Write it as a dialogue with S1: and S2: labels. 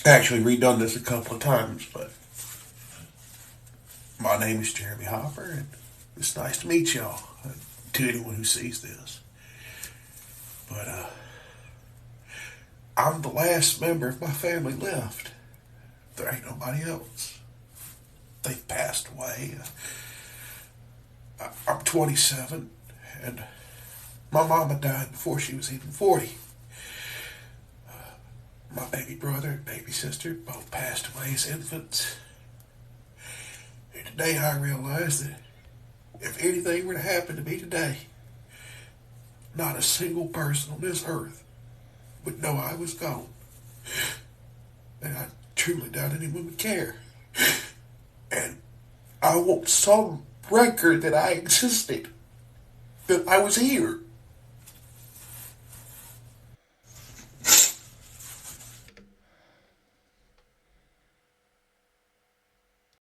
S1: actually redone this a couple of times, but my name is Jeremy Hopper, and it's nice to meet y'all. To anyone who sees this, but I'm the last member of my family left. There ain't nobody else. They've passed away. I'm 27, and my mama died before she was even 40. My baby brother and baby sister both passed away as infants. And today I realized that if anything were to happen to me today, not a single person on this earth would know I was gone. And I truly doubt anyone would care. And I want some record that I existed, that I was here.